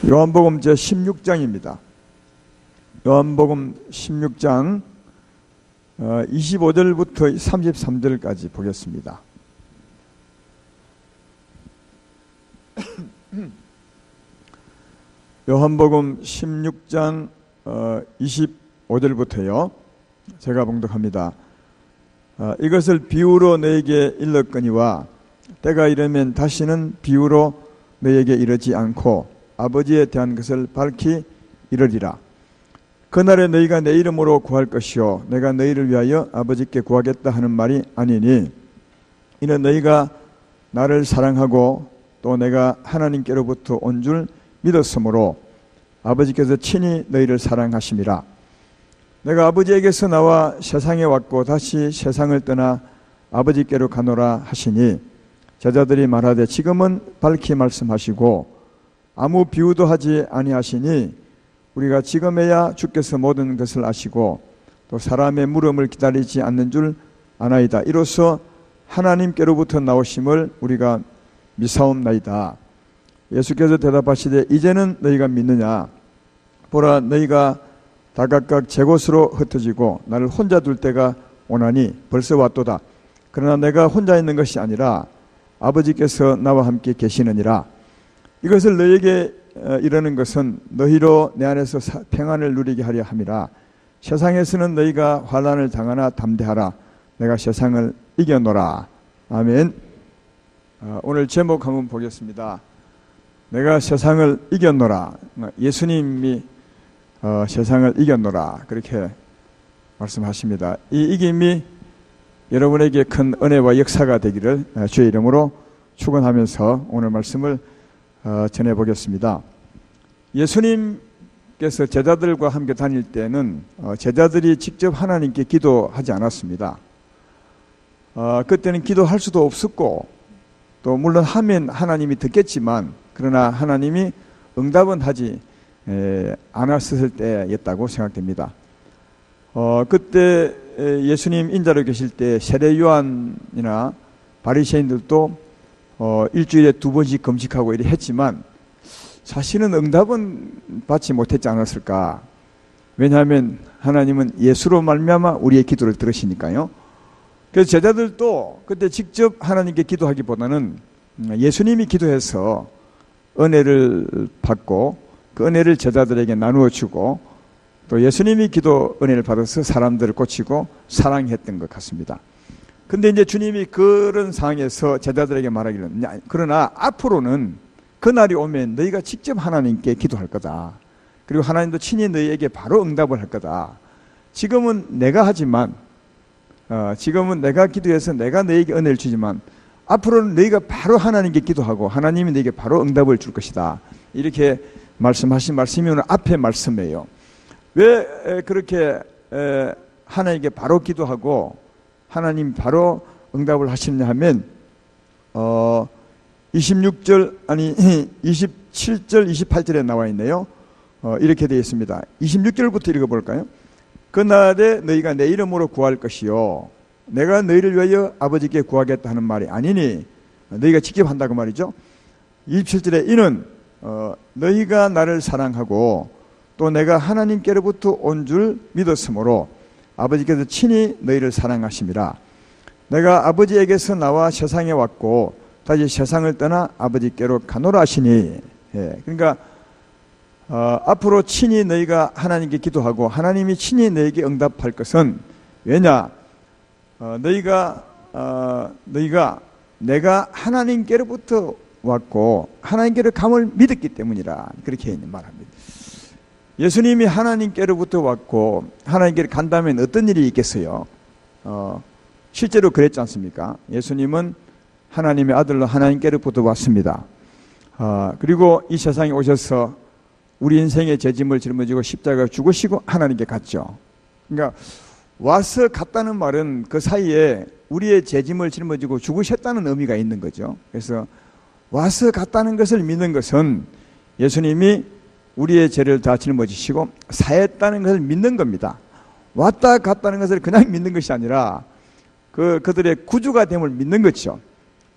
요한복음 제16장입니다. 요한복음 16장 25절부터 33절까지 보겠습니다. 요한복음 16장 25절부터요. 제가 봉독합니다. 이것을 비유로 너에게 일렀거니와 때가 이르면 다시는 비유로 너에게 이르지 않고 아버지에 대한 것을 밝히 이르리라. 그날에 너희가 내 이름으로 구할 것이요 내가 너희를 위하여 아버지께 구하겠다 하는 말이 아니니 이는 너희가 나를 사랑하고 또 내가 하나님께로부터 온 줄 믿었으므로 아버지께서 친히 너희를 사랑하심이라. 내가 아버지에게서 나와 세상에 왔고 다시 세상을 떠나 아버지께로 가노라 하시니 제자들이 말하되 지금은 밝히 말씀하시고 아무 비유도 하지 아니하시니 우리가 지금에야 주께서 모든 것을 아시고 또 사람의 물음을 기다리지 않는 줄 아나이다. 이로써 하나님께로부터 나오심을 우리가 미사옵나이다. 예수께서 대답하시되 이제는 너희가 믿느냐? 보라, 너희가 다 각각 제 곳으로 흩어지고 나를 혼자 둘 때가 오나니 벌써 왔도다. 그러나 내가 혼자 있는 것이 아니라 아버지께서 나와 함께 계시느니라. 이것을 너희에게 이르는 것은 너희로 내 안에서 평안을 누리게 하려 함이라. 세상에서는 너희가 환난을 당하나 담대하라. 내가 세상을 이겨노라. 아멘. 오늘 제목 한번 보겠습니다. 내가 세상을 이겨노라. 예수님이 세상을 이겨노라 그렇게 말씀하십니다. 이 이김이 여러분에게 큰 은혜와 역사가 되기를 주의 이름으로 축원하면서 오늘 말씀을 전해보겠습니다. 예수님께서 제자들과 함께 다닐 때는 제자들이 직접 하나님께 기도하지 않았습니다. 그때는 기도할 수도 없었고 또 물론 하면 하나님이 듣겠지만 그러나 하나님이 응답은 하지 않았을 때였다고 생각됩니다. 그때 예수님 인자로 계실 때 세례 요한이나 바리새인들도 일주일에 2번씩 금식하고 이래 했지만 사실은 응답은 받지 못했지 않았을까. 왜냐하면 하나님은 예수로 말미암아 우리의 기도를 들으시니까요. 그래서 제자들도 그때 직접 하나님께 기도하기보다는 예수님이 기도해서 은혜를 받고 그 은혜를 제자들에게 나누어 주고 또 예수님이 기도 은혜를 받아서 사람들을 고치고 사랑했던 것 같습니다. 근데 이제 주님이 그런 상황에서 제자들에게 말하기를 그러나 앞으로는 그날이 오면 너희가 직접 하나님께 기도할 거다. 그리고 하나님도 친히 너희에게 바로 응답을 할 거다. 지금은 내가 하지만 지금은 내가 기도해서 내가 너희에게 은혜를 주지만 앞으로는 너희가 바로 하나님께 기도하고 하나님이 너희에게 바로 응답을 줄 것이다. 이렇게 말씀하신 말씀이 오늘 앞에 말씀이에요. 왜 그렇게 하나님께 바로 기도하고 하나님 바로 응답을 하시느냐 하면 27절 28절에 나와 있네요. 이렇게 되어 있습니다. 26절부터 읽어볼까요? 그날에 너희가 내 이름으로 구할 것이요 내가 너희를 위하여 아버지께 구하겠다 하는 말이 아니니 너희가 직접 한다고 말이죠. 27절에 이는 너희가 나를 사랑하고 또 내가 하나님께로부터 온 줄 믿었으므로 아버지께서 친히 너희를 사랑하심이라. 내가 아버지에게서 나와 세상에 왔고 다시 세상을 떠나 아버지께로 가노라 하시니. 그러니까 앞으로 친히 너희가 하나님께 기도하고 하나님이 친히 너희에게 응답할 것은 왜냐? 너희가 내가 하나님께로부터 왔고 하나님께로 감을 믿었기 때문이라 그렇게 말합니다. 예수님이 하나님께로부터 왔고 하나님께로 간다면 어떤 일이 있겠어요? 실제로 그랬지 않습니까? 예수님은 하나님의 아들로 하나님께로부터 왔습니다. 그리고 이 세상에 오셔서 우리 인생의 죄짐을 짊어지고 십자가에 죽으시고 하나님께 갔죠. 그러니까 와서 갔다는 말은 그 사이에 우리의 죄짐을 짊어지고 죽으셨다는 의미가 있는 거죠. 그래서 와서 갔다는 것을 믿는 것은 예수님이 우리의 죄를 다 짊어지시고 사했다는 것을 믿는 겁니다. 왔다 갔다는 것을 그냥 믿는 것이 아니라 그들의 구주가 됨을 믿는 것이죠.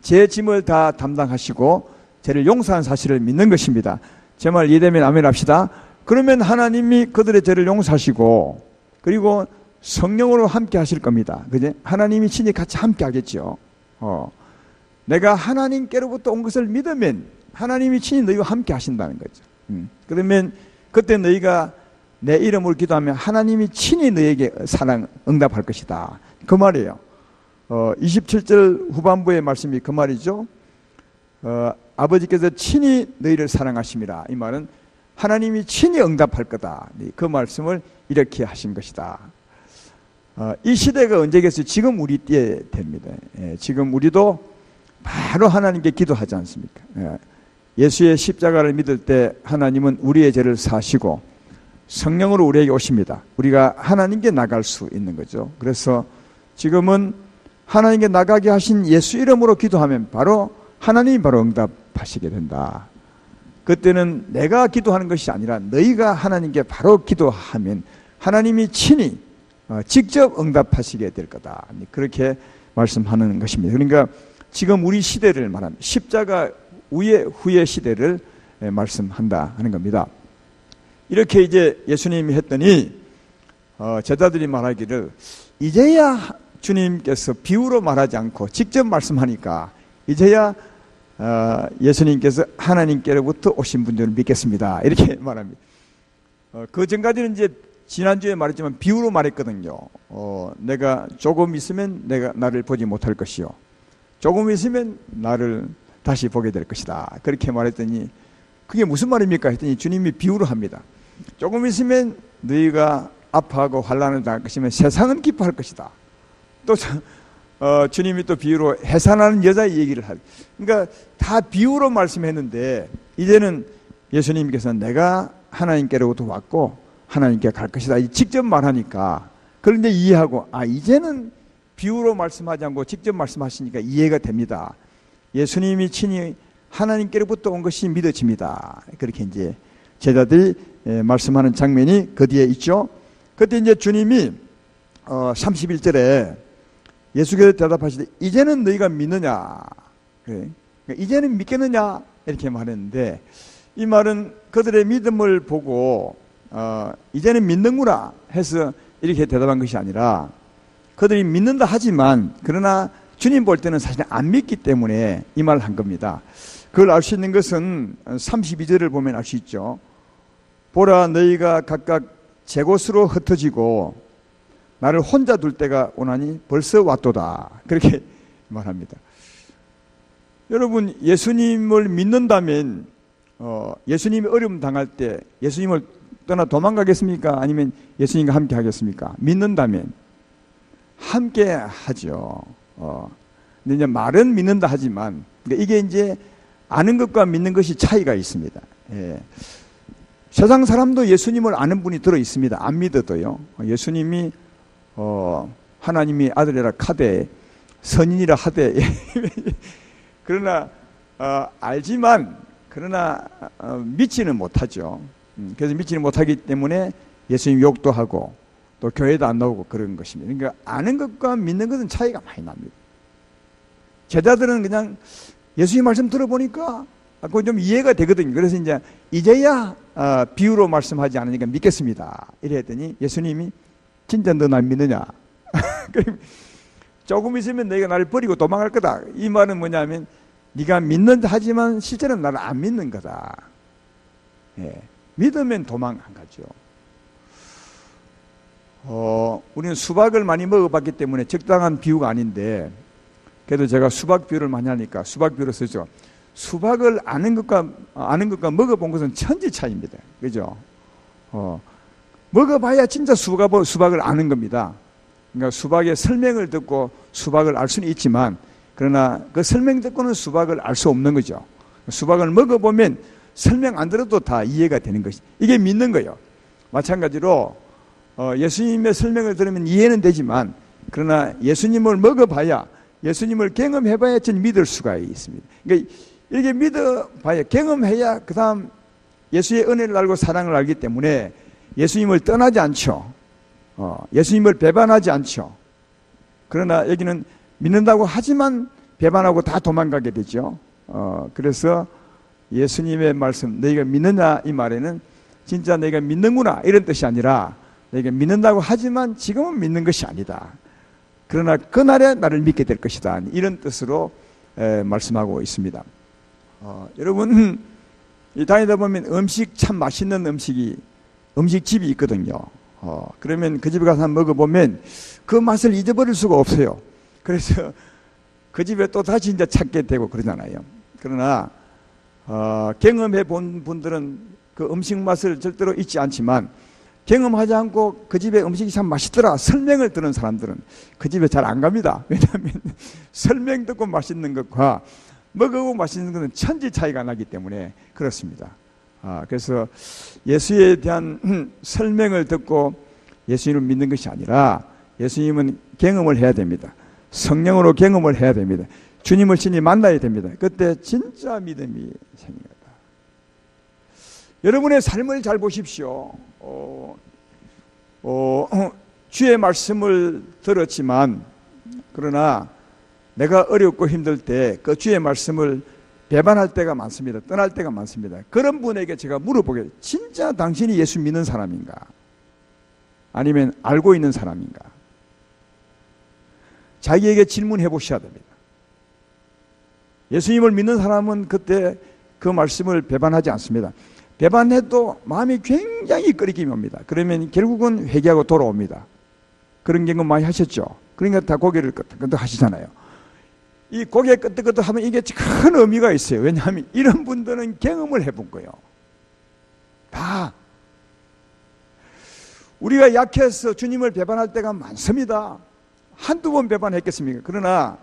제 짐을 다 담당하시고 죄를 용서한 사실을 믿는 것입니다. 제 말 이해되면 아멘 합시다. 그러면 하나님이 그들의 죄를 용서하시고 그리고 성령으로 함께 하실 겁니다. 그제? 하나님이 친히 같이 함께 하겠죠. 내가 하나님께로부터 온 것을 믿으면 하나님이 친히 너희와 함께 하신다는 거죠. 그러면 그때 너희가 내 이름으로 기도하면 하나님이 친히 너에게 사랑 응답할 것이다. 그 말이에요. 27절 후반부의 말씀이 그 말이죠. 아버지께서 친히 너희를 사랑하심이라. 이 말은 하나님이 친히 응답할 거다. 그 말씀을 이렇게 하신 것이다. 이 시대가 언제겠어요? 지금 우리 때에 됩니다. 지금 우리도 바로 하나님께 기도하지 않습니까? 예수의 십자가를 믿을 때 하나님은 우리의 죄를 사시고 성령으로 우리에게 오십니다. 우리가 하나님께 나갈 수 있는 거죠. 그래서 지금은 하나님께 나가게 하신 예수 이름으로 기도하면 바로 하나님이 바로 응답하시게 된다. 그때는 내가 기도하는 것이 아니라 너희가 하나님께 바로 기도하면 하나님이 친히 직접 응답하시게 될 거다. 그렇게 말씀하는 것입니다. 그러니까 지금 우리 시대를 말합니다. 십자가 후의 시대를 말씀한다 하는 겁니다. 이렇게 이제 예수님이 했더니 제자들이 말하기를 이제야 주님께서 비유로 말하지 않고 직접 말씀하니까 이제야 예수님께서 하나님께로부터 오신 분들을 믿겠습니다. 이렇게 말합니다. 그 전까지는 이제 지난주에 말했지만 비유로 말했거든요. 내가 조금 있으면 나를 보지 못할 것이요. 조금 있으면 나를 다시 보게 될 것이다. 그렇게 말했더니 그게 무슨 말입니까? 했더니 주님이 비유로 합니다. 조금 있으면 너희가 아파하고 환난을 당할 것이면 세상은 기뻐할 것이다. 또 주님이 또 비유로 해산하는 여자의 얘기를 하죠. 그러니까 다 비유로 말씀했는데 이제는 예수님께서는 내가 하나님께로부터 왔고 하나님께 갈 것이다. 직접 말하니까 그런데 이해하고 이제는 비유로 말씀하지 않고 직접 말씀하시니까 이해가 됩니다. 예수님이 친히 하나님께로부터 온 것이 믿어집니다. 그렇게 이제 제자들이 말씀하는 장면이 그 뒤에 있죠. 그때 이제 주님이 31절에 예수께서 대답하시되 이제는 너희가 믿느냐? 그러니까 이제는 믿겠느냐? 이렇게 말했는데 이 말은 그들의 믿음을 보고 이제는 믿는구나 해서 이렇게 대답한 것이 아니라 그들이 믿는다 하지만 그러나 주님 볼 때는 사실 안 믿기 때문에 이 말을 한 겁니다. 그걸 알 수 있는 것은 32절을 보면 알 수 있죠. 보라 너희가 각각 제 곳으로 흩어지고 나를 혼자 둘 때가 오나니 벌써 왔도다. 그렇게 말합니다. 여러분 예수님을 믿는다면 예수님이 어려움 당할 때 예수님을 떠나 도망가겠습니까? 아니면 예수님과 함께 하겠습니까? 믿는다면 함께 하죠. 근데 이제 말은 믿는다 하지만 그러니까 이게 이제 아는 것과 믿는 것이 차이가 있습니다. 세상 사람도 예수님을 아는 분이 들어 있습니다. 안 믿어도요. 예수님이 하나님이 아들이라 카되 선인이라 하되 그러나 알지만 그러나 믿지는 못하죠. 그래서 믿지는 못하기 때문에 예수님 욕도 하고 또 교회도 안 나오고 그런 것입니다. 그러니까 아는 것과 믿는 것은 차이가 많이 납니다. 제자들은 그냥 예수님 말씀 들어보니까 그거 좀 이해가 되거든요. 그래서 이제야 비유로 말씀하지 않으니까 믿겠습니다. 이래 했더니 예수님이 진짜 너 날 믿느냐? 조금 있으면 너희가 나를 버리고 도망갈 거다. 이 말은 뭐냐면 네가 믿는다 하지만 실제는 나를 안 믿는 거다. 믿으면 도망 안 가죠. 우리는 수박을 많이 먹어봤기 때문에 적당한 비유가 아닌데 그래도 제가 수박 비유를 많이 하니까 수박 비유를 쓰죠. 수박을 아는 것과 먹어본 것은 천지 차이입니다. 그죠? 먹어봐야 진짜 수박을 아는 겁니다. 그러니까 수박의 설명을 듣고 수박을 알 수는 있지만 그러나 그 설명 듣고는 수박을 알 수 없는 거죠. 수박을 먹어보면 설명 안 들어도 다 이해가 되는 것이 이게 믿는 거예요. 마찬가지로 예수님의 설명을 들으면 이해는 되지만 그러나 예수님을 먹어봐야 예수님을 경험해봐야 전 믿을 수가 있습니다. 그러니까 이렇게 믿어봐야 경험해야 그 다음 예수의 은혜를 알고 사랑을 알기 때문에 예수님을 떠나지 않죠. 예수님을 배반하지 않죠. 그러나 여기는 믿는다고 하지만 배반하고 다 도망가게 되죠. 그래서 예수님의 말씀 너희가 믿느냐 이 말에는 진짜 너희가 믿는구나 이런 뜻이 아니라 너희가 믿는다고 하지만 지금은 믿는 것이 아니다. 그러나 그날에 나를 믿게 될 것이다. 이런 뜻으로 말씀하고 있습니다. 여러분 다니다 보면 음식 참 맛있는 음식집이 있거든요. 그러면 그 집에 가서 한번 먹어보면 그 맛을 잊어버릴 수가 없어요. 그래서 그 집에 또 다시 이제 찾게 되고 그러잖아요. 그러나 경험해 본 분들은 그 음식 맛을 절대로 잊지 않지만 경험하지 않고 그 집에 음식이 참 맛있더라 설명을 들은 사람들은 그 집에 잘 안 갑니다. 왜냐하면 설명 듣고 맛있는 것과 먹어보고 맛있는 것은 천지 차이가 나기 때문에 그렇습니다. 그래서 예수에 대한 설명을 듣고 예수님을 믿는 것이 아니라 예수님은 경험을 해야 됩니다. 성령으로 경험을 해야 됩니다. 주님을 친히 만나야 됩니다. 그때 진짜 믿음이 생깁니다. 여러분의 삶을 잘 보십시오. 주의 말씀을 들었지만 그러나 내가 어렵고 힘들 때 그 주의 말씀을 배반할 때가 많습니다. 떠날 때가 많습니다. 그런 분에게 제가 물어보게 진짜 당신이 예수 믿는 사람인가? 아니면 알고 있는 사람인가? 자기에게 질문해 보셔야 됩니다. 예수님을 믿는 사람은 그때 그 말씀을 배반하지 않습니다. 배반해도 마음이 굉장히 끓이김이 옵니다. 그러면 결국은 회개하고 돌아옵니다. 그런 경험 많이 하셨죠? 그러니까 다 고개를 끄덕끄덕 하시잖아요. 이 고개 끄덕끄덕 하면 이게 큰 의미가 있어요. 왜냐하면 이런 분들은 경험을 해본 거예요. 다. 우리가 약해서 주님을 배반할 때가 많습니다. 한두 번 배반했겠습니까? 그러나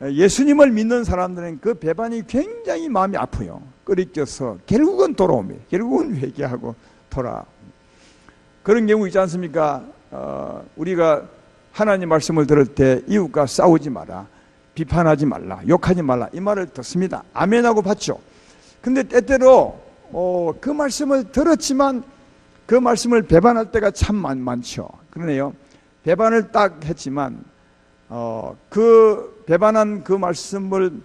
예수님을 믿는 사람들은 그 배반이 굉장히 마음이 아파요. 끓이껴서 결국은 돌아옵니다. 결국은 회개하고 돌아옵니다. 그런 경우 있지 않습니까? 우리가 하나님 말씀을 들을 때 이웃과 싸우지 마라, 비판하지 말라, 욕하지 말라 이 말을 듣습니다. 아멘하고 받죠. 근데 때때로 그 말씀을 들었지만 그 말씀을 배반할 때가 참 많죠. 그러네요. 배반을 딱 했지만 그 배반한 그 말씀을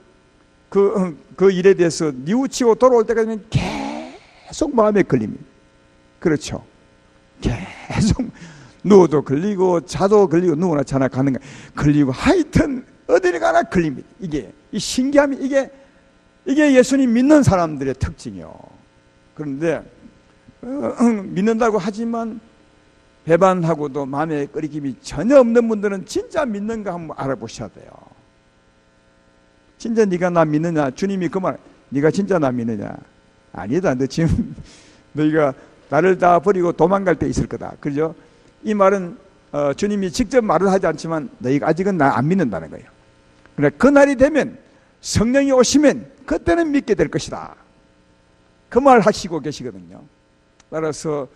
그 일에 대해서 뉘우치고 돌아올 때까지 계속 마음에 걸립니다. 그렇죠. 계속 누워도 걸리고 자도 걸리고 누구나 자나 가는 거 걸리고 하여튼 어디를 가나 걸립니다. 이게 이 신기함이 이게 예수님 믿는 사람들의 특징이요. 그런데 믿는다고 하지만 배반하고도 마음에 끓이김이 전혀 없는 분들은 진짜 믿는가 한번 알아보셔야 돼요. 진짜 네가 나 믿느냐? 주님이 그 말, 네가 진짜 나 믿느냐? 아니다. 너 지금 너희가 나를 다 버리고 도망갈 때 있을 거다. 그죠? 이 말은 주님이 직접 말을 하지 않지만 너희가 아직은 나 안 믿는다는 거예요. 그러나 그날이 되면 성령이 오시면 그때는 믿게 될 것이다. 그 말 하시고 계시거든요. 따라서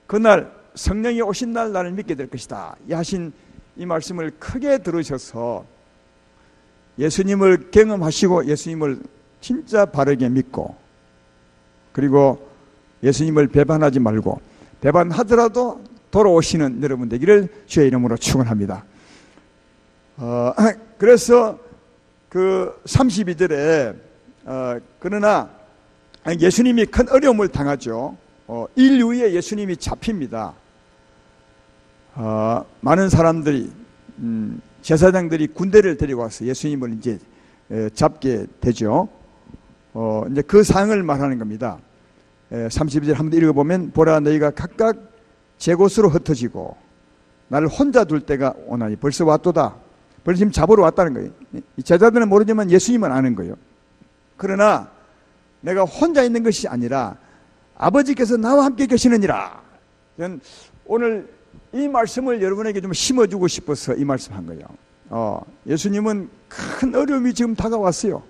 그날 성령이 오신 날 나를 믿게 될 것이다 이 하신 이 말씀을 크게 들으셔서 예수님을 경험하시고 예수님을 진짜 바르게 믿고 그리고 예수님을 배반하지 말고 배반하더라도 돌아오시는 여러분 되기를 주의 이름으로 축원합니다. 그래서 그 32절에 그러나 예수님이 큰 어려움을 당하죠. 인류에 예수님이 잡힙니다. 많은 사람들이 제사장들이 군대를 데리고 와서 예수님을 이제 잡게 되죠. 이제 그 상을 말하는 겁니다. 32절 한번 읽어보면 보라 너희가 각각 제 곳으로 흩어지고 나를 혼자 둘 때가 오나니 벌써 왔도다. 벌써 지금 잡으러 왔다는 거예요. 제자들은 모르지만 예수님은 아는 거예요. 그러나 내가 혼자 있는 것이 아니라 아버지께서 나와 함께 계시느니라. 저는 오늘 이 말씀을 여러분에게 좀 심어주고 싶어서 이 말씀한 거예요. 예수님은 큰 어려움이 지금 다가왔어요.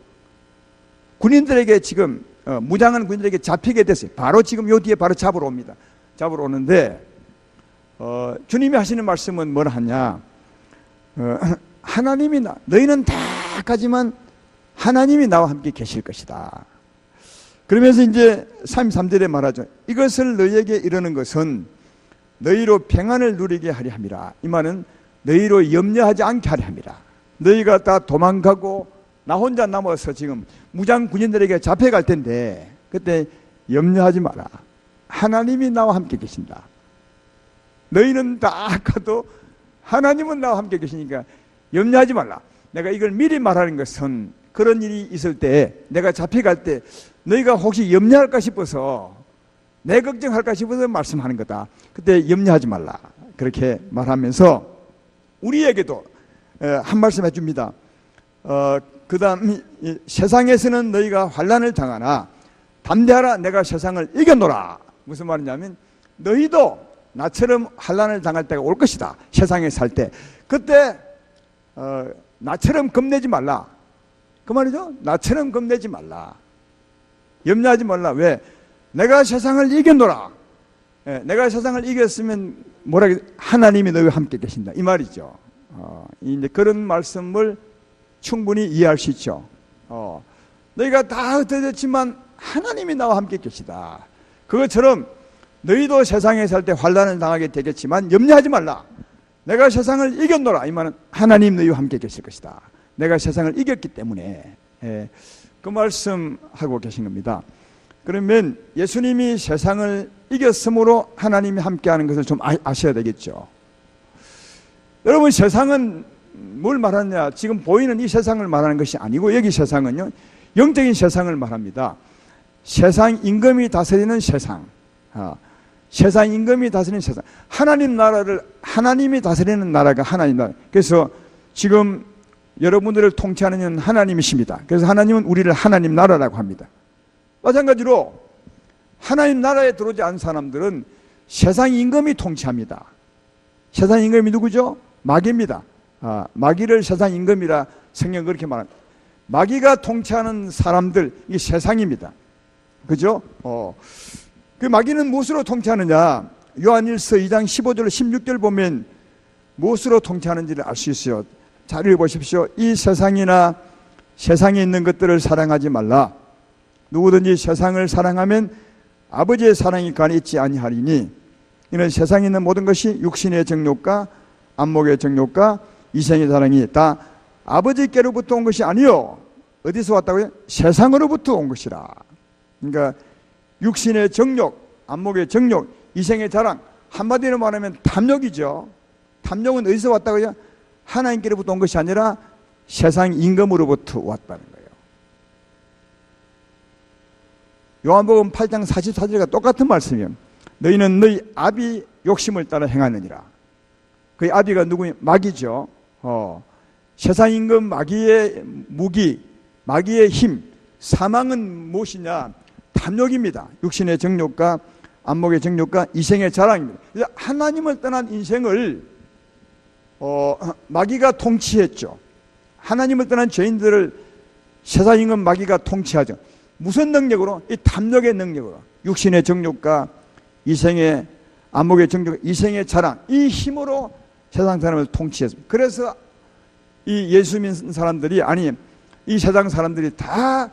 군인들에게 지금 무장한 군인들에게 잡히게 됐어요. 바로 지금 요 뒤에 바로 잡으러 옵니다. 잡으러 오는데 주님이 하시는 말씀은 뭘 하냐? 하나님이 너희는 다 가지만 하나님이 나와 함께 계실 것이다. 그러면서 이제 33절에 말하죠. 이것을 너희에게 이르는 것은 너희로 평안을 누리게 하려 함이라. 이 말은 너희로 염려하지 않게 하려 함이라. 너희가 다 도망가고 나 혼자 남아서 지금 무장 군인들에게 잡혀갈 텐데 그때 염려하지 마라. 하나님이 나와 함께 계신다. 너희는 다 아까도 하나님은 나와 함께 계시니까 염려하지 말라. 내가 이걸 미리 말하는 것은 그런 일이 있을 때 내가 잡혀갈 때 너희가 혹시 염려할까 싶어서 내 걱정할까 싶어서 말씀하는 거다. 그때 염려하지 말라. 그렇게 말하면서 우리에게도 한 말씀 해줍니다. 그 다음 세상에서는 너희가 환난을 당하나 담대하라. 내가 세상을 이겨노라. 무슨 말이냐면 너희도 나처럼 환난을 당할 때가 올 것이다. 세상에 살 때. 그때 나처럼 겁내지 말라. 그 말이죠. 나처럼 겁내지 말라. 염려하지 말라. 왜? 내가 세상을 이겨노라. 내가 세상을 이겼으면 뭐라 하나님이 너희와 함께 계신다. 이 말이죠. 이제 그런 말씀을 충분히 이해할 수 있죠. 너희가 다 흩어졌지만 하나님이 나와 함께 계시다. 그것처럼 너희도 세상에 살 때 환난을 당하게 되겠지만 염려하지 말라. 내가 세상을 이겼노라. 이 말은 하나님 너희와 함께 계실 것이다. 내가 세상을 이겼기 때문에 그 말씀하고 계신 겁니다. 그러면 예수님이 세상을 이겼으므로 하나님이 함께하는 것을 좀 아셔야 되겠죠. 여러분 세상은 뭘 말하느냐? 지금 보이는 이 세상을 말하는 것이 아니고 여기 세상은요 영적인 세상을 말합니다. 세상 임금이 다스리는 세상, 세상 임금이 다스리는 세상. 하나님 나라를 하나님이 다스리는 나라가 하나님 나라. 그래서 지금 여러분들을 통치하는 이는 하나님이십니다. 그래서 하나님은 우리를 하나님 나라라고 합니다. 마찬가지로 하나님 나라에 들어오지 않은 사람들은 세상 임금이 통치합니다. 세상 임금이 누구죠? 마귀입니다. 마귀를 세상 임금이라 성경 그렇게 말합니다. 마귀가 통치하는 사람들, 이게 세상입니다. 그죠? 그 마귀는 무엇으로 통치하느냐? 요한일서 2장 15절 16절 보면 무엇으로 통치하는지를 알 수 있어요. 잘 읽어보십시오. 이 세상이나 세상에 있는 것들을 사랑하지 말라. 누구든지 세상을 사랑하면 아버지의 사랑이 간에 있지 아니하리니 이는 세상에 있는 모든 것이 육신의 정욕과 안목의 정욕과 이생의 사랑이 다 아버지께로부터 온 것이 아니요. 어디서 왔다고요? 세상으로부터 온 것이라. 그러니까 육신의 정욕, 안목의 정욕, 이생의 자랑, 한마디로 말하면 탐욕이죠. 탐욕은 어디서 왔다고요? 하나님께로부터 온 것이 아니라 세상 임금으로부터 왔다는 거예요. 요한복음 8장 44절과 똑같은 말씀이에요. 너희는 너희 아비 욕심을 따라 행하느니라. 그 아비가 누구냐? 마귀죠. 세상 임금 마귀의 무기, 마귀의 힘, 사망은 무엇이냐? 탐욕입니다. 육신의 정욕과 안목의 정욕과 이생의 자랑입니다. 하나님을 떠난 인생을 마귀가 통치했죠. 하나님을 떠난 죄인들을 세상 임금 마귀가 통치하죠. 무슨 능력으로? 이 탐욕의 능력으로. 육신의 정욕과 이생의 안목의 정욕, 이생의 자랑, 이 힘으로 세상 사람을 통치했습니다. 그래서 이 예수 믿는 사람들이 아니 이 세상 사람들이 다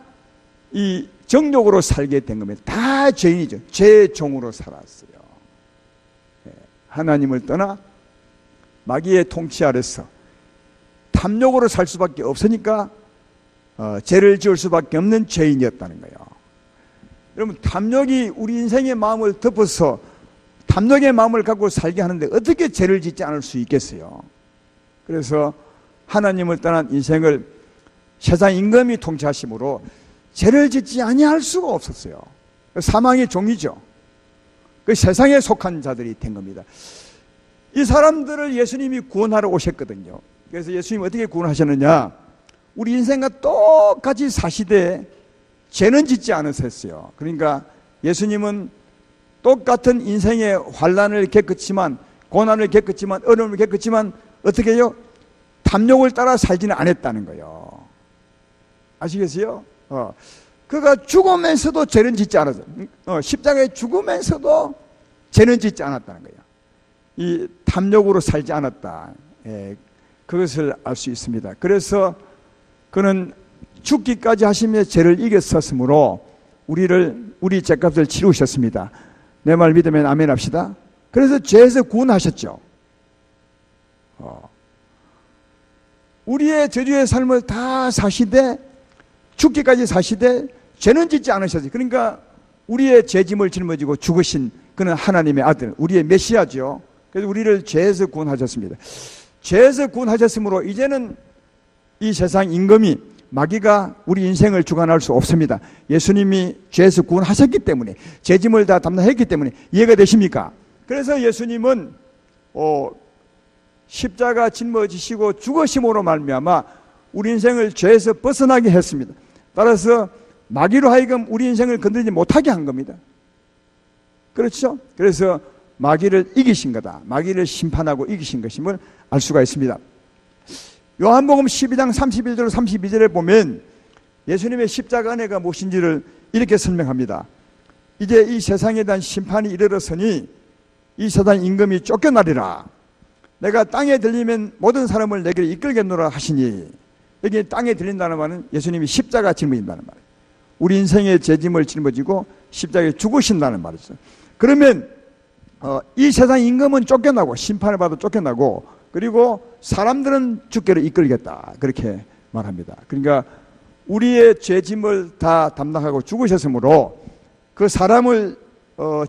이 정욕으로 살게 된 겁니다. 다 죄인이죠. 죄의 종으로 살았어요. 하나님을 떠나 마귀의 통치 아래서 탐욕으로 살 수밖에 없으니까 죄를 지을 수밖에 없는 죄인이었다는 거예요. 여러분 탐욕이 우리 인생의 마음을 덮어서 탐욕의 마음을 갖고 살게 하는데 어떻게 죄를 짓지 않을 수 있겠어요? 그래서 하나님을 떠난 인생을 세상 임금이 통치하심으로 죄를 짓지 아니할 수가 없었어요. 사망의 종이죠. 그 세상에 속한 자들이 된 겁니다. 이 사람들을 예수님이 구원하러 오셨거든요. 그래서 예수님이 어떻게 구원하셨느냐? 우리 인생과 똑같이 사시되 죄는 짓지 않으셨어요. 그러니까 예수님은 똑같은 인생의 환난을 겪었지만 고난을 겪었지만 어려움을 겪었지만 어떻게 해요? 탐욕을 따라 살지는 않았다는 거예요. 아시겠어요? 그가 죽으면서도 죄는 짓지 않았어요. 십자가에 죽으면서도 죄는 짓지 않았다는 거예요. 이 탐욕으로 살지 않았다. 그것을 알 수 있습니다. 그래서 그는 죽기까지 하시며 죄를 이겼었으므로 우리 죄값을 치르셨습니다. 내 말 믿으면 아멘 합시다. 그래서 죄에서 구원하셨죠. 우리의 저주의 삶을 다 사시되 죽기까지 사시되 죄는 짓지 않으셨어요. 그러니까 우리의 죄짐을 짊어지고 죽으신 그는 하나님의 아들, 우리의 메시아죠. 그래서 우리를 죄에서 구원하셨습니다. 죄에서 구원하셨으므로 이제는 이 세상 임금이, 마귀가 우리 인생을 주관할 수 없습니다. 예수님이 죄에서 구원하셨기 때문에, 죄짐을 다 담당했기 때문에. 이해가 되십니까? 그래서 예수님은 십자가 짊어지시고 죽으심으로 말미암아 우리 인생을 죄에서 벗어나게 했습니다. 따라서 마귀로 하여금 우리 인생을 건드리지 못하게 한 겁니다. 그렇죠? 그래서 마귀를 이기신 거다. 마귀를 심판하고 이기신 것임을 알 수가 있습니다. 요한복음 12장 31절 32절에 보면 예수님의 십자가 은혜가 무엇인지를 이렇게 설명합니다. 이제 이 세상에 대한 심판이 이르렀으니 이 세상 임금이 쫓겨나리라. 내가 땅에 들리면 모든 사람을 내게로 이끌겠노라 하시니, 여기 땅에 들린다는 말은 예수님이 십자가 짊어진다는 말이에요. 우리 인생의 죄짐을 짊어지고 십자가에 죽으신다는 말이죠. 그러면 이 세상 임금은 쫓겨나고, 심판을 받아 쫓겨나고, 그리고 사람들은 주께로 이끌겠다, 그렇게 말합니다. 그러니까 우리의 죄짐을 다 담당하고 죽으셨으므로 그 사람을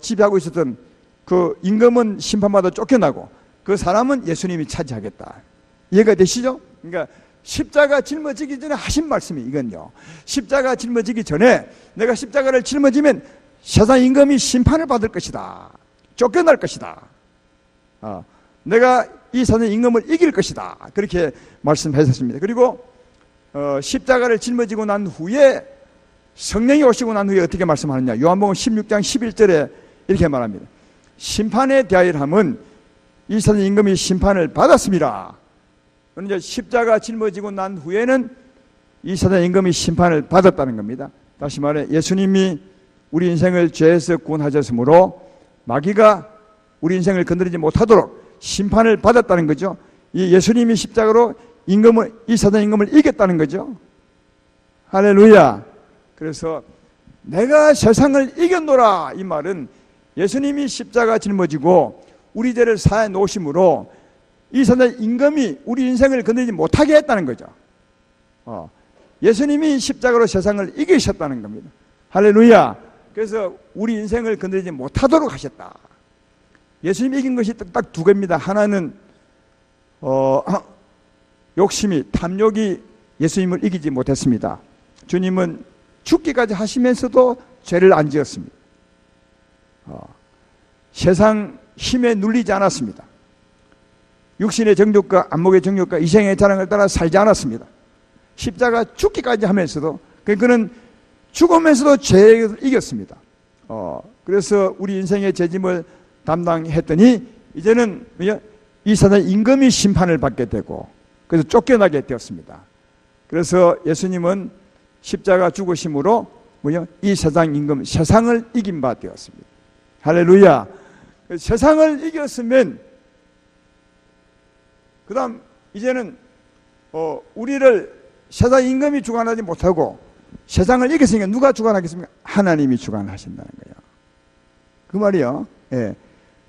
지배하고 있었던 그 임금은 심판받아 쫓겨나고 그 사람은 예수님이 차지하겠다. 이해가 되시죠? 그러니까 십자가 짊어지기 전에 하신 말씀이 이건요. 십자가 짊어지기 전에 내가 십자가를 짊어지면 세상 임금이 심판을 받을 것이다. 쫓겨날 것이다. 내가 이 세상 임금을 이길 것이다. 그렇게 말씀하셨습니다. 그리고 십자가를 짊어지고 난 후에, 성령이 오시고 난 후에 어떻게 말씀하느냐. 요한복음 16장 11절에 이렇게 말합니다. 심판에 대하여 함은 이 세상 임금이 심판을 받았습니다. 그런데 십자가 짊어지고 난 후에는 이 세상 임금이 심판을 받았다는 겁니다. 다시 말해 예수님이 우리 인생을 죄에서 구원하셨으므로 마귀가 우리 인생을 건드리지 못하도록 심판을 받았다는 거죠. 이 예수님이 십자가로 임금을, 이 세상 임금을 이겼다는 거죠. 할렐루야. 그래서 내가 세상을 이겼노라, 이 말은 예수님이 십자가 짊어지고 우리 죄를 사해 놓으심으로 이 세상 임금이 우리 인생을 건드리지 못하게 했다는 거죠. 예수님이 십자가로 세상을 이기셨다는 겁니다. 할렐루야. 그래서 우리 인생을 건드리지 못하도록 하셨다. 예수님이 이긴 것이 딱 두 개입니다. 하나는 욕심이, 탐욕이 예수님을 이기지 못했습니다. 주님은 죽기까지 하시면서도 죄를 안 지었습니다. 세상 힘에 눌리지 않았습니다. 육신의 정욕과 안목의 정욕과 이생의 자랑을 따라 살지 않았습니다. 십자가 죽기까지 하면서도, 그는 죽으면서도 죄를 이겼습니다. 그래서 우리 인생의 죄짐을 담당했더니 이제는 이 세상 임금이 심판을 받게 되고, 그래서 쫓겨나게 되었습니다. 그래서 예수님은 십자가 죽으심으로 이 세상 임금, 세상을 이긴 바 되었습니다. 할렐루야. 세상을 이겼으면 그 다음 이제는 우리를 세상 임금이 주관하지 못하고 세상을 이겼으니까 누가 주관하겠습니까? 하나님이 주관하신다는 거예요. 그 말이요. 예.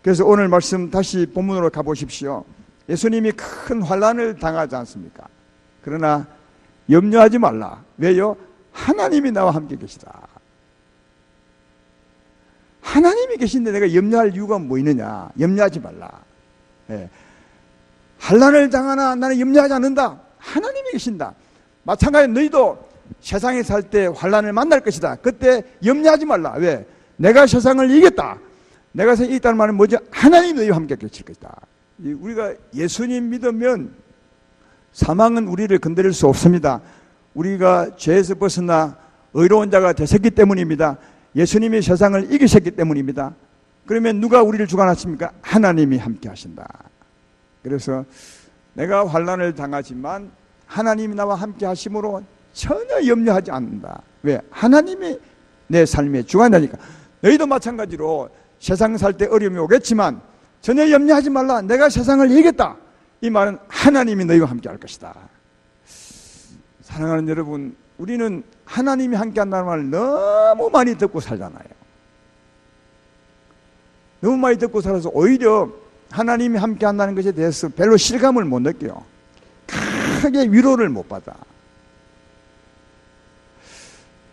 그래서 오늘 말씀 다시 본문으로 가보십시오. 예수님이 큰 환난을 당하지 않습니까? 그러나 염려하지 말라. 왜요? 하나님이 나와 함께 계시다. 하나님이 계신데 내가 염려할 이유가 뭐 있느냐? 염려하지 말라. 예. 환난을 당하나 나는 염려하지 않는다. 하나님이 계신다. 마찬가지로 너희도 세상에 살 때 환난을 만날 것이다. 그때 염려하지 말라. 왜? 내가 세상을 이겼다. 내가 세상을 이겼다는 말은 뭐죠? 하나님이 너희와 함께 계실 것이다. 우리가 예수님 믿으면 사망은 우리를 건드릴 수 없습니다. 우리가 죄에서 벗어나 의로운 자가 되셨기 때문입니다. 예수님이 세상을 이기셨기 때문입니다. 그러면 누가 우리를 주관하십니까? 하나님이 함께 하신다. 그래서 내가 환난을 당하지만 하나님이 나와 함께 하심으로 전혀 염려하지 않는다. 왜? 하나님이 내 삶에 주관하니까. 너희도 마찬가지로 세상 살 때 어려움이 오겠지만 전혀 염려하지 말라. 내가 세상을 이겼다. 이 말은 하나님이 너희와 함께 할 것이다. 사랑하는 여러분, 우리는 하나님이 함께 한다는 말을 너무 많이 듣고 살잖아요. 너무 많이 듣고 살아서 오히려 하나님이 함께 한다는 것에 대해서 별로 실감을 못 느껴요. 크게 위로를 못 받아.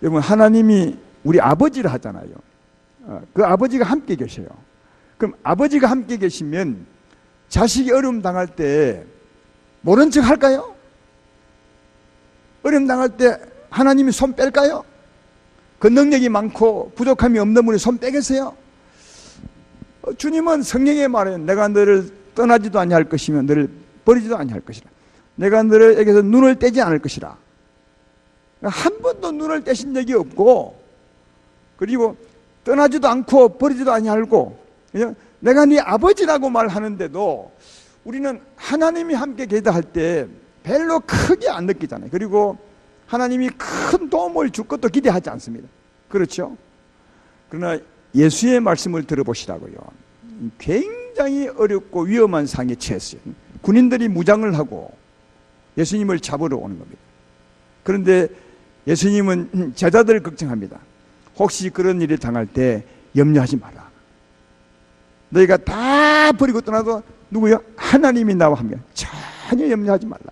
여러분, 하나님이 우리 아버지를 하잖아요. 그 아버지가 함께 계셔요. 그럼 아버지가 함께 계시면 자식이 어려움 당할 때 모른 척 할까요? 어려움 당할 때 하나님이 손 뺄까요? 그 능력이 많고 부족함이 없는 분이 손 빼겠어요? 주님은 성령의 말에 내가 너를 떠나지도 아니할 것이며 너를 버리지도 아니할 것이라. 내가 너에게서 눈을 떼지 않을 것이라. 한 번도 눈을 떼신 적이 없고, 그리고 떠나지도 않고 버리지도 아니하고, 내가 네 아버지라고 말하는데도 우리는 하나님이 함께 계시다 할 때 별로 크게 안 느끼잖아요. 그리고 하나님이 큰 도움을 줄 것도 기대하지 않습니다. 그렇죠? 그러나 예수의 말씀을 들어보시라고요. 굉장히 어렵고 위험한 상에 처했어요. 군인들이 무장을 하고 예수님을 잡으러 오는 겁니다. 그런데 예수님은 제자들을 걱정합니다. 혹시 그런 일이 당할 때 염려하지 마라. 너희가 다 버리고 떠나도 누구요? 하나님이 나와 함께. 전혀 염려하지 말라.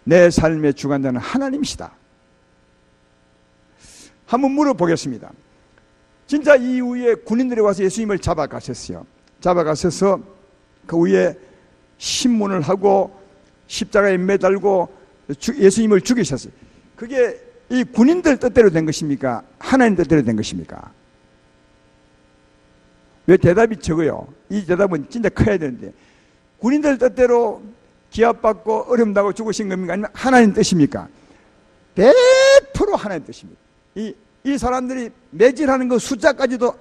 내 삶의 주관자는 하나님이시다. 한번 물어보겠습니다. 진짜 이후에 군인들이 와서 예수님을 잡아가셨어요. 잡아가셔서 그 위에 신문을 하고 십자가에 매달고 예수님을 죽이셨어요. 그게 이 군인들 뜻대로 된 것입니까? 하나님 뜻대로 된 것입니까? 왜 대답이 적어요? 이 대답은 진짜 커야 되는데, 군인들 뜻대로 기합받고 어려움당하고 죽으신 겁니까? 아니면 하나님 뜻입니까? 100% 하나님 뜻입니다. 이 사람들이 매질하는 그 숫자까지도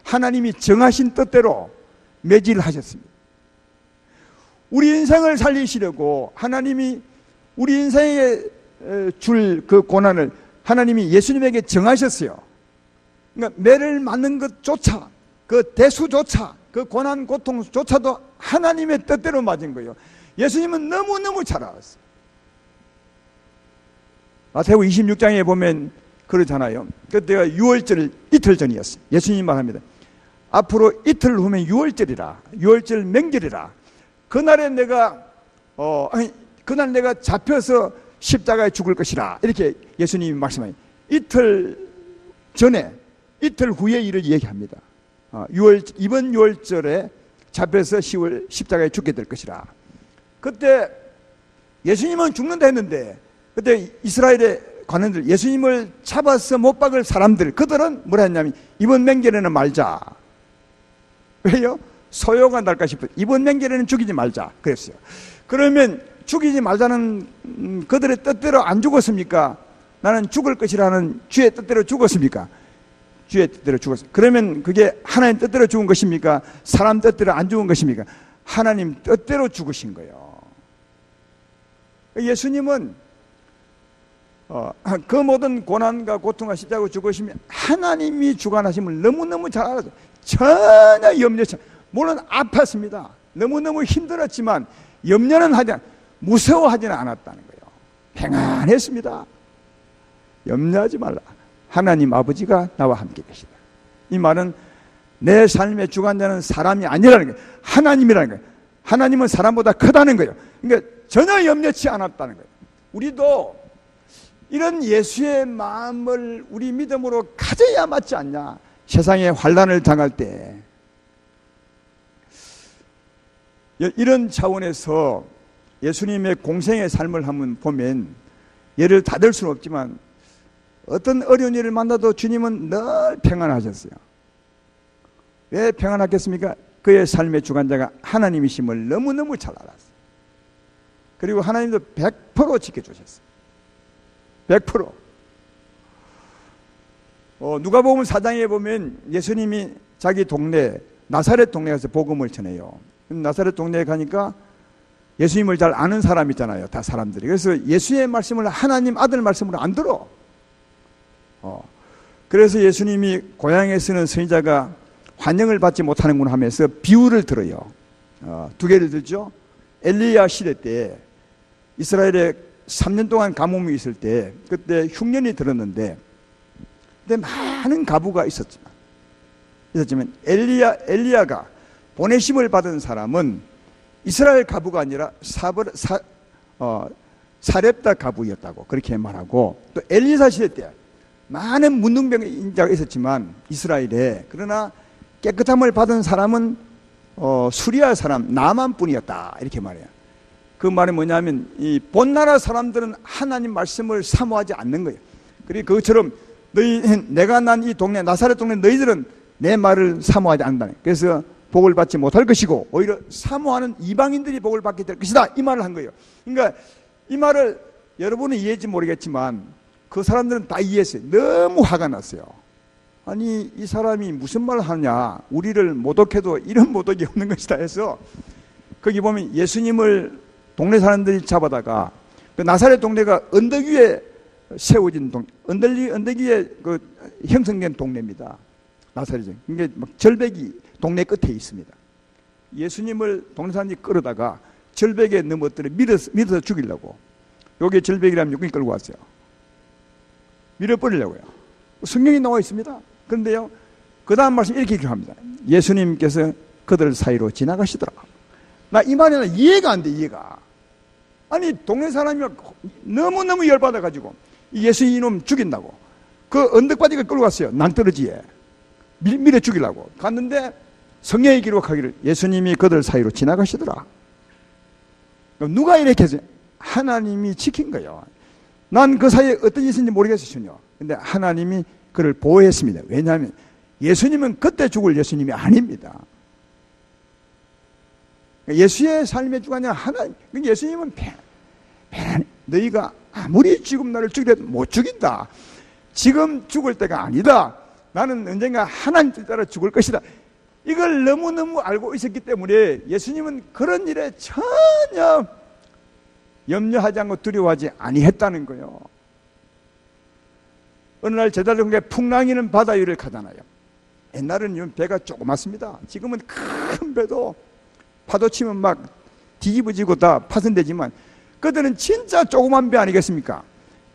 하나님이 정하신 뜻대로 매질을 하셨습니다. 우리 인생을 살리시려고 하나님이 우리 인생에 줄 그 고난을 하나님이 예수님에게 정하셨어요. 그러니까 매를 맞는 것조차, 그 대수조차, 그 고난 고통조차도 하나님의 뜻대로 맞은 거예요. 예수님은 너무너무 잘 알았어요. 마태복음 26장에 보면 그러잖아요. 그때가 6월절 이틀 전이었어요. 예수님 말합니다. 앞으로 이틀 후면 6월절이라, 6월절 명절이라. 그날 내가 잡혀서 십자가에 죽을 것이라. 이렇게 예수님이 말씀하세요. 이틀 전에, 이틀 후의 일을 얘기합니다. 이번 6월절에 잡혀서 십자가에 죽게 될 것이라. 그때 예수님은 죽는다 했는데, 그때 이스라엘의 관원들, 예수님을 잡아서 못 박을 사람들, 그들은 뭐라 했냐면 이번 명절에는 말자. 왜요? 소요가 날까 싶어. 이번 명절에는 죽이지 말자 그랬어요. 그러면 죽이지 말자는 그들의 뜻대로 안 죽었습니까? 나는 죽을 것이라는 주의 뜻대로 죽었습니까? 주의 뜻대로 죽었어요. 그러면 그게 하나님 뜻대로 죽은 것입니까? 사람 뜻대로 안 죽은 것입니까? 하나님 뜻대로 죽으신 거예요. 예수님은 그 모든 고난과 고통과 십자가로 죽으시면 하나님이 주관하심을 너무너무 잘 알아서 전혀 염려치, 물론 아팠습니다. 너무너무 힘들었지만 염려는 무서워하지는 않았다는 거예요. 평안했습니다. 염려하지 말라. 하나님 아버지가 나와 함께 계시다. 이 말은 내 삶의 주관자는 사람이 아니라는 거예요. 하나님이라는 거예요. 하나님은 사람보다 크다는 거예요. 그러니까 전혀 염려치 않았다는 거예요. 우리도 이런 예수의 마음을 우리 믿음으로 가져야 맞지 않냐. 세상에 환난을 당할 때 이런 차원에서 예수님의 공생의 삶을 한번 보면 예를 다 들 수는 없지만 어떤 어려운 일을 만나도 주님은 늘 평안하셨어요. 왜 평안하겠습니까? 그의 삶의 주관자가 하나님이심을 너무너무 잘 알았어요. 그리고 하나님도 100% 지켜주셨어요. 100%. 누가복음 4장에 보면 예수님이 자기 동네 나사렛 동네에 가서 복음을 전해요. 나사렛 동네에 가니까 예수님을 잘 아는 사람 있잖아요. 다 사람들이. 그래서 예수의 말씀을 하나님 아들 말씀으로 안 들어. 그래서 예수님이 고향에서는 선지자가 환영을 받지 못하는구나 하면서 비유를 들어요. 두 개를 들죠. 엘리야 시대 때 이스라엘에 3년 동안 가뭄이 있을 때 그때 흉년이 들었는데 그때 많은 가부가 있었지만 엘리야가 보내심을 받은 사람은 이스라엘 가부가 아니라 사렙다 가부였다고 그렇게 말하고, 또 엘리사 시대 때 많은 문둥병인자가 있었지만 이스라엘에, 그러나 깨끗함을 받은 사람은 수리아 사람 나만뿐이었다, 이렇게 말해요. 그 말이 뭐냐면 이 본나라 사람들은 하나님 말씀을 사모하지 않는 거예요. 그리고 그것처럼 내가 난 이 동네 나사렛 동네 너희들은 내 말을 사모하지 않는다. 그래서 복을 받지 못할 것이고 오히려 사모하는 이방인들이 복을 받게 될 것이다, 이 말을 한 거예요. 그러니까 이 말을 여러분은 이해할지 모르겠지만 그 사람들은 다 이해했어요. 너무 화가 났어요. 아니 이 사람이 무슨 말을 하냐, 우리를 모독해도 이런 모독이 없는 것이다 해서 거기 보면 예수님을 동네 사람들이 잡아다가 그 나사렛 동네가 언덕 위에 세워진 언덕 위에 그 형성된 동네입니다. 나사렛이. 이게 막 절벽이 동네 끝에 있습니다. 예수님을 동네 사람들이 끌어다가 절벽에 넘어뜨려 밀어서 죽이려고, 여기 절벽이라면 여기 끌고 왔어요. 밀어버리려고요. 성경이 나와 있습니다. 그런데요, 그 다음 말씀 이렇게 기록합니다. 예수님께서 그들 사이로 지나가시더라. 나 이 말에는 이해가 안 돼, 이해가. 아니 동네 사람이 너무너무 열받아가지고 예수 이놈 죽인다고 그 언덕바지가 끌고 갔어요. 낭떠러지에 밀어 죽이려고 갔는데 성경이 기록하기를 근데 그들 사이로 지나가시더라. 누가 이렇게 해서 하나님이 지킨 거예요. 난 그 사이에 어떤 일이 있었는지 모르겠어요. 근데 하나님이 그를 보호했습니다. 왜냐하면 예수님은 그때 죽을 예수님이 아닙니다. 예수의 삶의 주가 아니라 하나님. 예수님은 너희가 아무리 지금 나를 죽이려도 못 죽인다. 지금 죽을 때가 아니다. 나는 언젠가 하나님 뜻 따라 죽을 것이다. 이걸 너무너무 알고 있었기 때문에 예수님은 그런 일에 전혀 염려하지 않고 두려워하지 아니했다는 거예요. 어느 날 제자들과 풍랑이는 바다 위를 가잖아요. 옛날에는 배가 조그맣습니다. 지금은 큰 배도 파도 치면 막 뒤집어지고 다 파손되지만 그들은 진짜 조그만 배 아니겠습니까?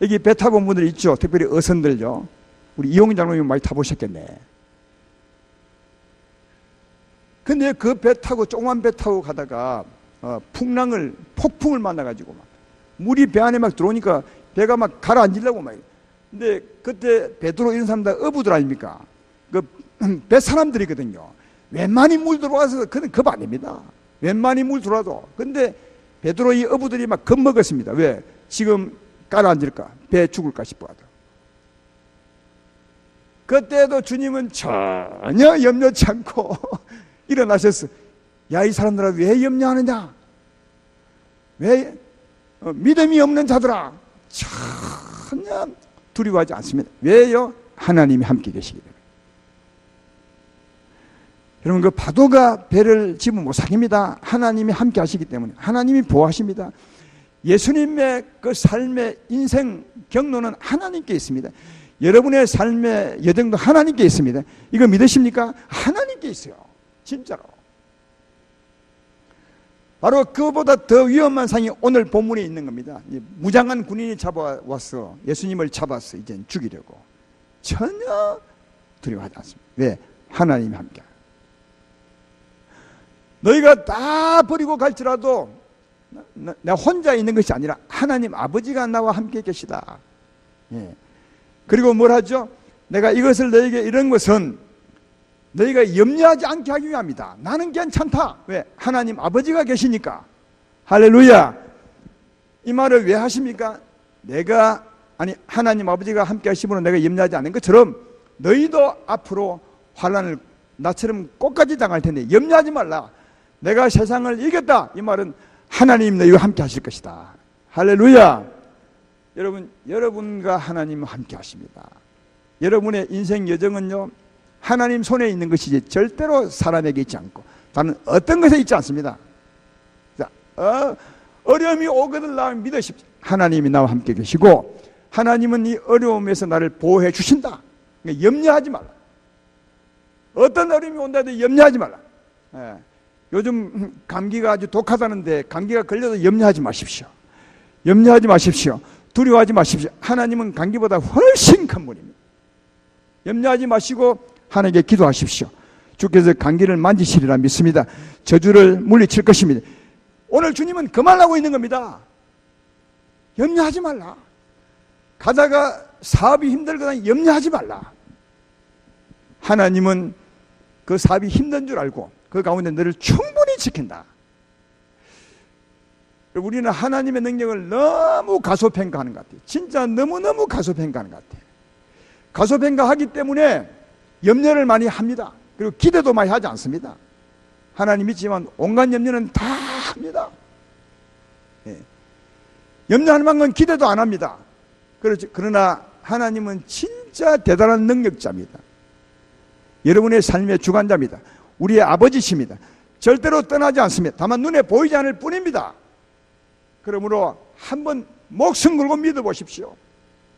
여기 배 타본 분들 있죠. 특별히 어선들요. 우리 이용희 장로님 많이 타보셨겠네. 근데 그 배 타고 조그만 배 타고 가다가 폭풍을 만나가지고 막 물이 배 안에 막 들어오니까 배가 막 가라앉으려고 막. 근데 그때 베드로 이런 사람들 어부들 아닙니까? 그 배 사람들이거든요. 웬만히 물 들어와서 그는 겁 아닙니다. 웬만히 물 들어와도. 근데 베드로 이 어부들이 막 겁먹었습니다. 왜? 지금 가라앉을까? 배 죽을까 싶어 하다. 그때도 주님은 전혀 염려치 않고 일어나셨어. 야, 이 사람들아 왜 염려하느냐? 왜 믿음이 없는 자들아 전혀 두려워하지 않습니다. 왜요? 하나님이 함께 계시기 때문에. 여러분 그 파도가 배를 집어 못 삼깁니다. 하나님이 함께 하시기 때문에. 하나님이 보호하십니다. 예수님의 그 삶의 인생 경로는 하나님께 있습니다. 여러분의 삶의 여정도 하나님께 있습니다. 이거 믿으십니까? 하나님께 있어요. 진짜로. 바로 그보다 더 위험한 상이 오늘 본문에 있는 겁니다. 무장한 군인이 잡아와서 예수님을 잡아서 이제 죽이려고. 전혀 두려워하지 않습니다. 왜? 하나님이 함께. 너희가 다 버리고 갈지라도 나 혼자 있는 것이 아니라 하나님 아버지가 나와 함께 계시다. 예. 그리고 뭘 하죠? 내가 이것을 너희에게 이런 것은 너희가 염려하지 않게 하기 위함이다. 나는 괜찮다. 왜? 하나님 아버지가 계시니까. 할렐루야. 이 말을 왜 하십니까? 하나님 아버지가 함께 하심으로 내가 염려하지 않는 것처럼 너희도 앞으로 환난을 나처럼 꼭까지 당할 텐데 염려하지 말라. 내가 세상을 이겼다. 이 말은 하나님 너희와 함께 하실 것이다. 할렐루야. 여러분과 하나님은 함께 하십니다. 여러분의 인생 여정은요, 하나님 손에 있는 것이지 절대로 사람에게 있지 않고 다른 어떤 것에 있지 않습니다. 자, 어려움이 오거든 믿으십시오. 하나님이 나와 함께 계시고 하나님은 이 어려움에서 나를 보호해 주신다. 그러니까 염려하지 말라. 어떤 어려움이 온다 해도 염려하지 말라. 예. 요즘 감기가 아주 독하다는데 감기가 걸려도 염려하지 마십시오. 염려하지 마십시오. 두려워하지 마십시오. 하나님은 감기보다 훨씬 큰 분입니다. 염려하지 마시고 하나님께 기도하십시오. 주께서 감기를 만지시리라 믿습니다. 저주를 물리칠 것입니다. 오늘 주님은 그 말하고 있는 겁니다. 염려하지 말라. 가다가 사업이 힘들거나 염려하지 말라. 하나님은 그 사업이 힘든 줄 알고 그 가운데 너를 충분히 지킨다. 우리는 하나님의 능력을 너무 가소평가하는 것 같아요. 진짜 너무너무 가소평가하는 것 같아요. 가소평가하기 때문에 염려를 많이 합니다. 그리고 기대도 많이 하지 않습니다. 하나님 믿지만 온갖 염려는 다 합니다. 예. 염려할 만큼 기대도 안 합니다. 그러나 하나님은 진짜 대단한 능력자입니다. 여러분의 삶의 주관자입니다. 우리의 아버지십니다. 절대로 떠나지 않습니다. 다만 눈에 보이지 않을 뿐입니다. 그러므로 한번 목숨 걸고 믿어보십시오.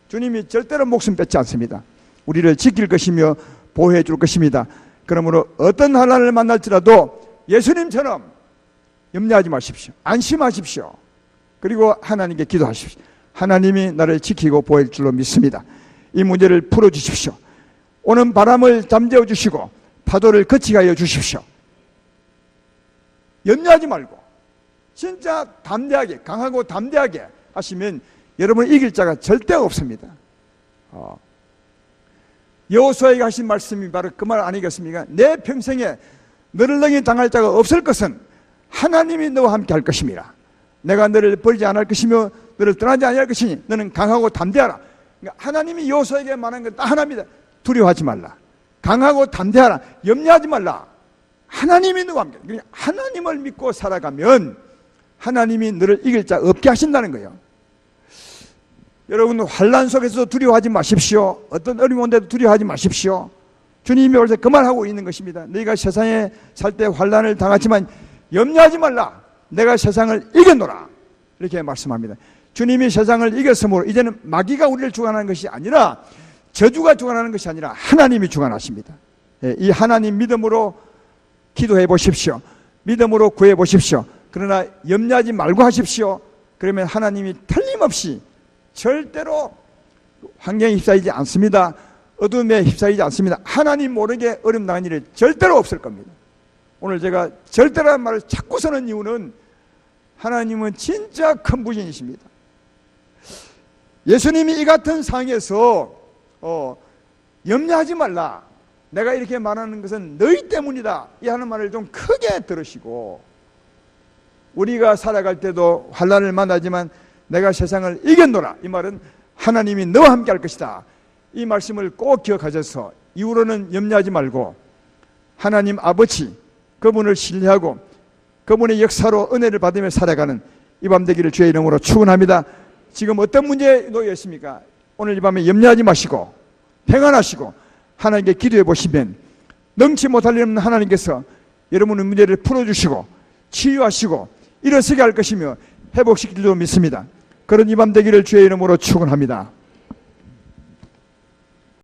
주님이 절대로 목숨 뺏지 않습니다. 우리를 지킬 것이며 보호해 줄 것입니다. 그러므로 어떤 환난을 만날지라도 예수님처럼 염려하지 마십시오. 안심하십시오. 그리고 하나님께 기도하십시오. 하나님이 나를 지키고 보호할 줄로 믿습니다. 이 문제를 풀어주십시오. 오는 바람을 잠재워 주시고 파도를 거치게 하여 주십시오. 염려하지 말고 진짜 담대하게, 강하고 담대하게 하시면 여러분 이길 자가 절대 없습니다. 여호수아에게 하신 말씀이 바로 그 말 아니겠습니까? 내 평생에 너를 능히 당할 자가 없을 것은 하나님이 너와 함께 할 것임이라. 내가 너를 버리지 않을 것이며 너를 떠나지 아니할 것이니 너는 강하고 담대하라. 그러니까 하나님이 여호수아에게 말한 건 딱 하나입니다. 두려워하지 말라. 강하고 담대하라. 염려하지 말라. 하나님이 너와 함께. 그러니까 하나님을 믿고 살아가면 하나님이 너를 이길 자 없게 하신다는 거예요. 여러분 환난 속에서 두려워하지 마십시오. 어떤 어려움 온데도 두려워하지 마십시오. 주님이 올 때 그 말하고 있는 것입니다. 너희가 세상에 살 때 환난을 당하지만 염려하지 말라. 내가 세상을 이겨노라. 이렇게 말씀합니다. 주님이 세상을 이겼으므로 이제는 마귀가 우리를 주관하는 것이 아니라 저주가 주관하는 것이 아니라 하나님이 주관하십니다. 이 하나님 믿음으로 기도해 보십시오. 믿음으로 구해 보십시오. 그러나 염려하지 말고 하십시오. 그러면 하나님이 틀림없이 절대로 환경에 휩싸이지 않습니다. 어둠에 휩싸이지 않습니다. 하나님 모르게 어려움 당한 일이 절대로 없을 겁니다. 오늘 제가 절대라는 말을 자꾸 쓰는 이유는 하나님은 진짜 큰 분이십니다. 예수님이 이 같은 상황에서 염려하지 말라. 내가 이렇게 말하는 것은 너희 때문이다. 이 하는 말을 좀 크게 들으시고 우리가 살아갈 때도 환난을 만나지만 내가 세상을 이겼노라. 이 말은 하나님이 너와 함께 할 것이다. 이 말씀을 꼭 기억하셔서 이후로는 염려하지 말고 하나님 아버지 그분을 신뢰하고 그분의 역사로 은혜를 받으며 살아가는 이 밤 되기를 주의 이름으로 축원합니다. 지금 어떤 문제에 놓여 있습니까? 오늘 이 밤에 염려하지 마시고 평안하시고 하나님께 기도해 보시면 능치 못할 일 없는 하나님께서 여러분의 문제를 풀어주시고 치유하시고 일어서게 할 것이며 회복시킬 줄 믿습니다. 그런 이 밤 되기를 주의 이름으로 축원합니다.